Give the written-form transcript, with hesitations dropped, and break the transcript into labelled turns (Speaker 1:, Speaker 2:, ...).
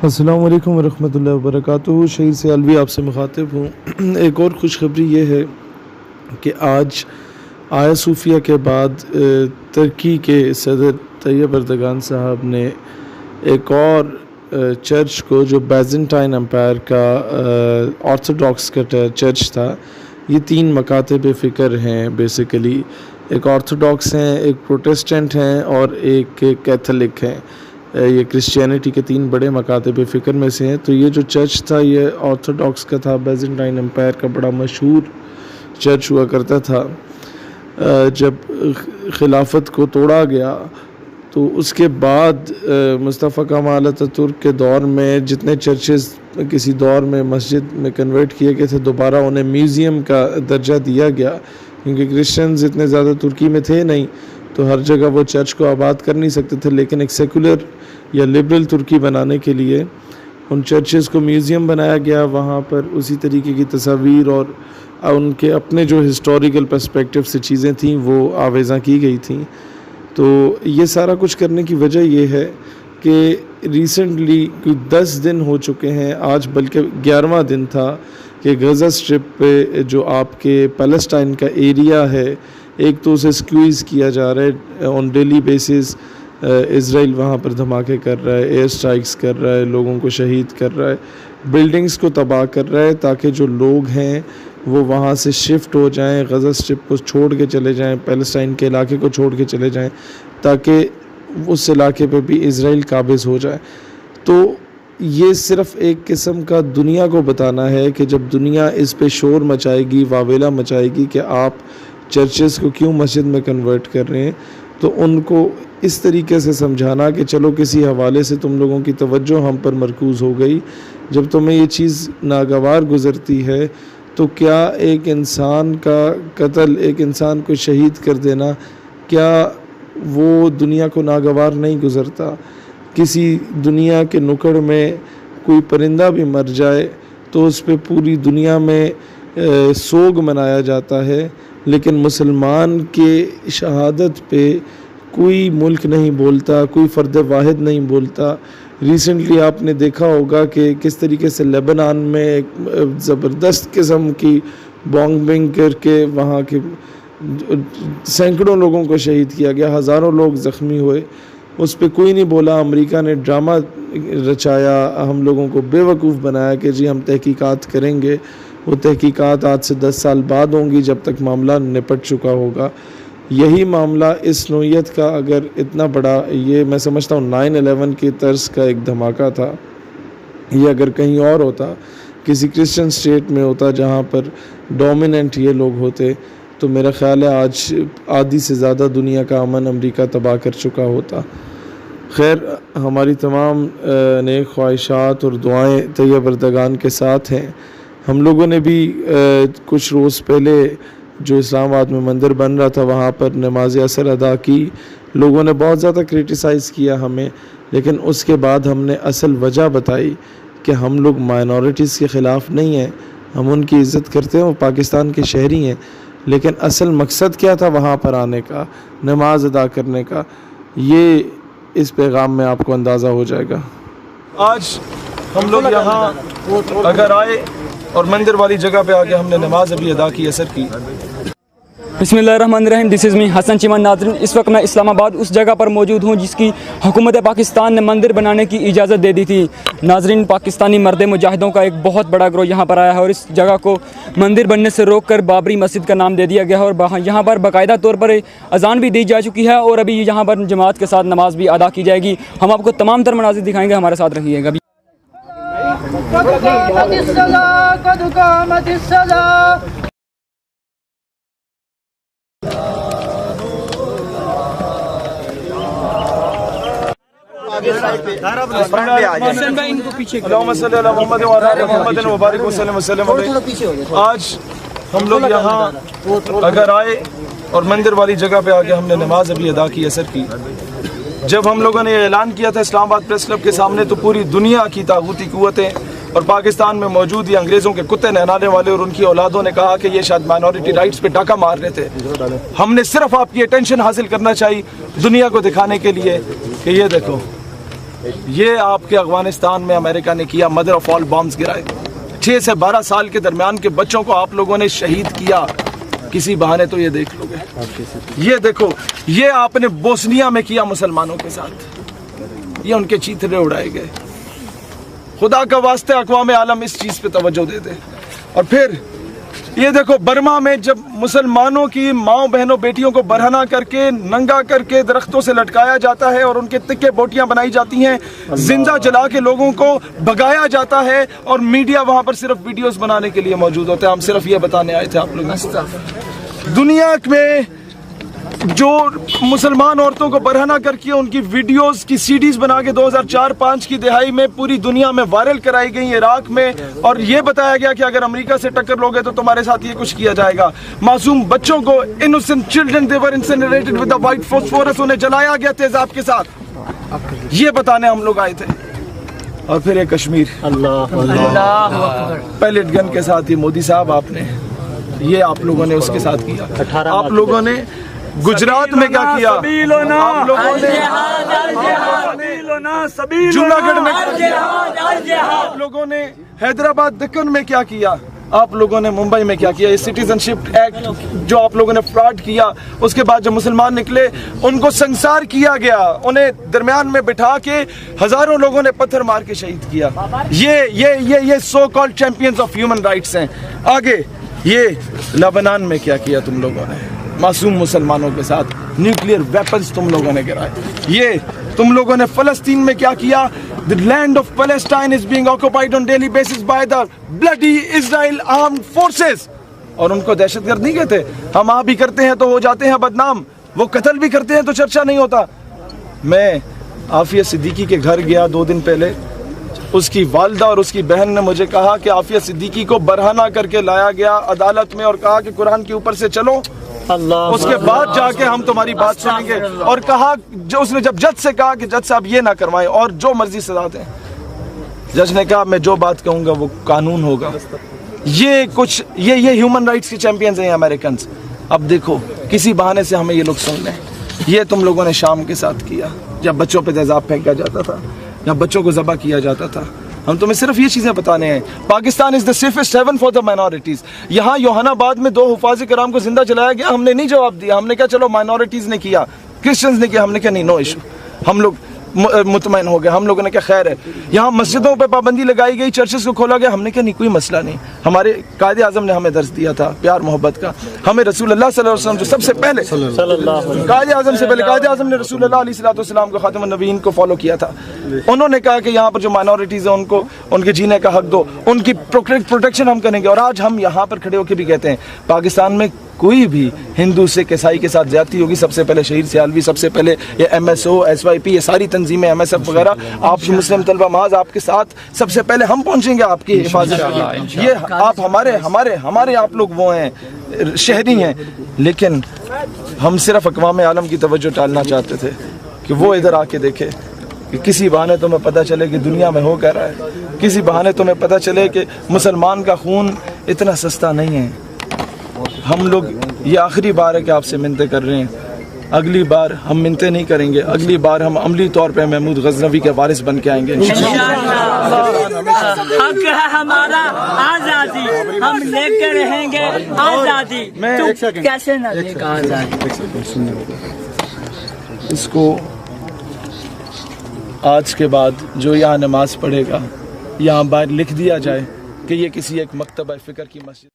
Speaker 1: السلام علیکم ورحمۃ اللہ وبرکاتہ۔ شہید سیالوی آپ سے مخاطب ہوں۔ ایک اور خوشخبری یہ ہے کہ آج آیا صوفیہ کے بعد ترکی کے صدر طیب اردگان صاحب نے ایک اور چرچ کو، جو بیزنٹائن امپائر کا آرتھوڈاکس کا چرچ تھا، یہ 3 مکاتب فکر ہیں بیسیکلی، ایک آرتھوڈاکس ہیں، ایک پروٹسٹنٹ ہیں اور ایک کیتھولک ہیں۔ یہ کرسچینٹی کے 3 بڑے مکاتب فکر میں سے ہیں۔ تو یہ جو چرچ تھا یہ آرتھوڈاکس کا تھا، بیزنٹائن امپائر کا بڑا مشہور چرچ ہوا کرتا تھا۔ جب خلافت کو توڑا گیا تو اس کے بعد مصطفیٰ کمال اتاتورک کے دور میں جتنے چرچز کسی دور میں مسجد میں کنورٹ کیے گئے تھے، دوبارہ انہیں میوزیم کا درجہ دیا گیا، کیونکہ کرسچنز اتنے زیادہ ترکی میں تھے نہیں، تو ہر جگہ وہ چرچ کو آباد کر نہیں سکتے تھے، لیکن ایک سیکولر یا لبرل ترکی بنانے کے لیے ان چرچز کو میوزیم بنایا گیا۔ وہاں پر اسی طریقے کی تصاویر اور ان کے اپنے جو ہسٹوریکل پرسپیکٹیو سے چیزیں تھیں وہ آویزاں کی گئی تھیں۔ تو یہ سارا کچھ کرنے کی وجہ یہ ہے کہ ریسنٹلی کوئی 10 دن ہو چکے ہیں، آج بلکہ 11واں دن تھا کہ غزہ اسٹرپ پہ جو آپ کے پیلسٹائن کا ایریا ہے، ایک تو اسے سکویز کیا جا رہا ہے آن ڈیلی بیسز۔ اسرائیل وہاں پر دھماکے کر رہا ہے، ایئر سٹرائکس کر رہا ہے، لوگوں کو شہید کر رہا ہے، بلڈنگز کو تباہ کر رہا ہے، تاکہ جو لوگ ہیں وہ وہاں سے شفٹ ہو جائیں، غزہ اسٹرپ کو چھوڑ کے چلے جائیں، پیلسٹائن کے علاقے کو چھوڑ کے چلے جائیں، تاکہ اس علاقے پہ بھی اسرائیل قابض ہو جائے۔ تو یہ صرف ایک قسم کا دنیا کو بتانا ہے کہ جب دنیا اس پہ شور مچائے گی، واویلا مچائے گی کہ آپ چرچز کو کیوں مسجد میں کنورٹ کر رہے ہیں، تو ان کو اس طریقے سے سمجھانا کہ چلو کسی حوالے سے تم لوگوں کی توجہ ہم پر مرکوز ہو گئی، جب تمہیں یہ چیز ناگوار گزرتی ہے تو کیا ایک انسان کا قتل، ایک انسان کو شہید کر دینا، کیا وہ دنیا کو ناگوار نہیں گزرتا؟ کسی دنیا کے نکڑ میں کوئی پرندہ بھی مر جائے تو اس پہ پوری دنیا میں سوگ منایا جاتا ہے، لیکن مسلمان کے شہادت پہ کوئی ملک نہیں بولتا، کوئی فرد واحد نہیں بولتا۔ ریسنٹلی آپ نے دیکھا ہوگا کہ کس طریقے سے لیبنان میں ایک زبردست قسم کی بومبنگ کر کے وہاں کے سینکڑوں لوگوں کو شہید کیا گیا، ہزاروں لوگ زخمی ہوئے، اس پہ کوئی نہیں بولا۔ امریکہ نے ڈرامہ رچایا، ہم لوگوں کو بے وقوف بنایا کہ جی ہم تحقیقات کریں گے۔ وہ تحقیقات آج سے 10 سال بعد ہوں گی، جب تک معاملہ نپٹ چکا ہوگا۔ یہی معاملہ اس نوعیت کا اگر اتنا بڑا، یہ میں سمجھتا ہوں 9/11 کی طرز کا ایک دھماکہ تھا، یہ اگر کہیں اور ہوتا، کسی کرسچن اسٹیٹ میں ہوتا جہاں پر ڈومیننٹ یہ لوگ ہوتے، تو میرا خیال ہے آج آدھی سے زیادہ دنیا کا امن امریکہ تباہ کر چکا ہوتا۔ خیر، ہماری تمام نیک خواہشات اور دعائیں طیب اردگان کے ساتھ ہیں۔ ہم لوگوں نے بھی کچھ روز پہلے جو اسلام آباد میں مندر بن رہا تھا وہاں پر نماز عصر ادا کی، لوگوں نے بہت زیادہ کرٹیسائز کیا ہمیں، لیکن اس کے بعد ہم نے اصل وجہ بتائی کہ ہم لوگ مائنورٹیز کے خلاف نہیں ہیں، ہم ان کی عزت کرتے ہیں، وہ پاکستان کے شہری ہیں، لیکن اصل مقصد کیا تھا وہاں پر آنے کا، نماز ادا کرنے کا، یہ اس پیغام میں آپ کو اندازہ ہو جائے گا۔
Speaker 2: آج ہم لوگ یہاں اگر آئے اور مندر والی جگہ پہ آگے ہم نے نماز ابھی ادا کی، عصر کی۔
Speaker 3: بسم اللہ الرحمن الرحیم، دس از می حسن چیمن۔ ناظرین، اس وقت میں اسلام آباد اس جگہ پر موجود ہوں جس کی حکومت پاکستان نے مندر بنانے کی اجازت دے دی تھی۔ ناظرین، پاکستانی مرد مجاہدوں کا ایک بہت بڑا گروہ یہاں پر آیا ہے اور اس جگہ کو مندر بننے سے روک کر بابری مسجد کا نام دے دیا گیا ہے، اور یہاں پر باقاعدہ طور پر اذان بھی دی جا چکی ہے اور ابھی یہاں پر جماعت کے ساتھ نماز بھی ادا کی جائے گی۔ ہم آپ کو تمام تر مناظر دکھائیں گے، ہمارے ساتھ رہیے گا۔
Speaker 2: آج ہم لوگ یہاں اگر آئے اور مندر والی جگہ پہ آگے ہم نے نماز ابھی ادا کی، عصر کی۔ جب ہم لوگوں نے یہ اعلان کیا تھا اسلام آباد پریس کلب کے سامنے، تو پوری دنیا کی طاغوتی قوتیں اور پاکستان میں موجود یہ انگریزوں کے کتے نہلانے والے اور ان کی اولادوں نے کہا کہ یہ شاید مائنورٹی رائٹس پہ ڈاکہ مار رہے تھے۔ ہم نے صرف آپ کی اٹینشن حاصل کرنا چاہیے دنیا کو دکھانے کے لیے کہ یہ دیکھو یہ آپ کے افغانستان میں امریکہ نے کیا، مدر آف آل بامز گرائے، 6 سے 12 سال کے درمیان کے بچوں کو آپ لوگوں نے شہید کیا، کسی بہانے تو یہ دیکھ لو گے۔ یہ دیکھو، یہ آپ نے بوسنیا میں کیا مسلمانوں کے ساتھ، یہ ان کے چیترے اڑائے گئے۔ خدا کا واسطے اقوام عالم اس چیز پہ توجہ دے دے۔ اور پھر یہ دیکھو، برما میں جب مسلمانوں کی ماؤں بہنوں بیٹیوں کو برہنہ کر کے، ننگا کر کے درختوں سے لٹکایا جاتا ہے اور ان کے تکے بوٹیاں بنائی جاتی ہیں، زندہ جلا کے لوگوں کو بھگایا جاتا ہے، اور میڈیا وہاں پر صرف ویڈیوز بنانے کے لیے موجود ہوتے ہیں۔ ہم صرف یہ بتانے آئے تھے آپ لوگوں کو، دنیا میں جو مسلمان عورتوں کو برہنہ کر کے ان کی ویڈیوز کی سی ڈیز بنا کے 2004-05 کی دہائی میں پوری دنیا میں وائرل کرائی گئی، عراق میں، اور یہ بتایا گیا کہ اگر امریکہ سے ٹکر لوگے تو تمہارے ساتھ یہ کچھ کیا جائے گا۔ معصوم بچوں کو، innocent children, they were incinerated with the white phosphorus، انہیں جلایا گیا تیزاب کے ساتھ۔ یہ بتانے ہم لوگ آئے تھے۔ اور پھر یہ کشمیر، پیلٹ گن کے ساتھ ہی مودی صاحب آپ نے، یہ آپ لوگوں نے اس کے ساتھ کیا۔ آپ لوگوں نے گجرات میں کیا کیا؟ آپ لوگوں نے جوناگڑھ میں کیا کیا؟ آپ لوگوں نے حیدرآباد دکن میں کیا کیا؟ آپ لوگوں نے ممبئی میں کیا کیا؟ یہ سٹیزن شپ ایکٹ جو آپ لوگوں نے فراڈ کیا، اس کے بعد جب مسلمان نکلے ان کو سنسار کیا گیا، انہیں درمیان میں بٹھا کے ہزاروں لوگوں نے پتھر مار کے شہید کیا۔ یہ so called champions of human rights ہیں۔ آگے یہ لبنان میں کیا کیا تم لوگوں نے؟ معصوم مسلمانوں کے ساتھ نیوکلیئر ویپنز تم لوگوں نے گرائے۔ یہ تم لوگوں نے فلسطین میں کیا کیا؟ The land of Palestine is being occupied on daily basis by the bloody Israel armed forces۔ اور ان کو دہشت گرد نہیں کہتے، ہم آپ بھی کرتے ہیں تو ہو جاتے ہیں بدنام، وہ قتل بھی کرتے ہیں تو چرچا نہیں ہوتا۔ میں عافیہ صدیقی کے گھر گیا 2 دن پہلے، اس کی والدہ اور اس کی بہن نے مجھے کہا کہ عافیہ صدیقی کو برہنہ کر کے لایا گیا عدالت میں اور کہا کہ قرآن کے اوپر سے چلو، اس کے بعد جا کے ہم تمہاری بات سنیں گے۔ اور کہا، جو اس نے جب جج سے کہا کہ جج صاحب یہ نہ کروائیں اور جو مرضی سزا دیں، جج نے کہا میں جو بات کہوں گا وہ قانون ہوگا۔ یہ ہیومن رائٹس کے چیمپئنز ہیں امریکنز۔ اب دیکھو، کسی بہانے سے ہمیں یہ لوگ سن لیں۔ یہ تم لوگوں نے شام کے ساتھ کیا، جب بچوں پہ تیزاب پھینکا جاتا تھا، جب بچوں کو ذبح کیا جاتا تھا۔ ہم تمہیں صرف یہ چیزیں بتانے ہیں۔ Pakistan is the safest haven for the minorities. یہاں یوحنا آباد میں 2 حفاظ کرام کو زندہ جلایا گیا، ہم نے نہیں جواب دیا، ہم نے کہا چلو مائنورٹیز نے کیا، کرسچنز نے کیا، ہم نے کہا نہیں، نو ایشو، ہم لوگ مطمئن ہو گئے، ہم لوگوں نے کہا خیر ہے۔ یہاں مسجدوں پہ پابندی لگائی گئی، چرچز کو کھولا گیا، ہم نے کہا نہیں، کوئی مسئلہ نہیں۔ ہمارے قائد اعظم نے ہمیں درس دیا تھا پیار محبت کا، ہمیں رسول اللہ صلی اللہ علیہ وسلم جو سب سے پہلے قائد اعظم سے پہلے، قائد اعظم نے رسول اللہ علیہ السلام کو، خاتم النبیین کو فالو کیا تھا۔ انہوں نے کہا کہ یہاں پر جو مائنورٹیز ہیں ان کو ان کے جینے کا حق دو، ان کی پروٹیکشن ہم کریں گے۔ اور آج ہم یہاں پر کھڑے ہو کے بھی کہتے ہیں پاکستان میں کوئی بھی ہندو سکھ عیسائی کے ساتھ زیادتی ہوگی، سب سے پہلے شہید سیالوی، سب سے پہلے یہ MSO SYP، یہ ساری تنظیمیں MSF وغیرہ، آپ کی مسلم طلبہ محاذ آپ کے ساتھ سب سے پہلے ہم پہنچیں گے آپ کی حفاظت کے لیے۔ یہ آپ ہمارے آپ لوگ وہ ہیں، شہری ہیں، لیکن ہم صرف اقوام عالم کی توجہ ٹالنا چاہتے تھے کہ وہ ادھر آ کے دیکھے، کہ کسی بہانے تمہیں پتہ چلے کہ دنیا میں ہو کیا رہا ہے، کسی بہانے تمہیں پتہ چلے کہ مسلمان کا خون اتنا سستا نہیں ہے۔ ہم لوگ یہ آخری بار ہے کہ آپ سے منتیں کر رہے ہیں، اگلی بار ہم منتیں نہیں کریں گے، اگلی بار ہم عملی طور پہ محمود غزنوی کے وارث بن کے آئیں گے۔
Speaker 4: حق ہے ہمارا آزادی، ہم لے کے رہیں گے آزادی۔ کیسے نہ لے گا آزادی؟
Speaker 2: اس کو آج کے بعد جو یہاں نماز پڑھے گا، یہاں باہر لکھ دیا جائے کہ یہ کسی ایک مکتبہ فکر کی مسجد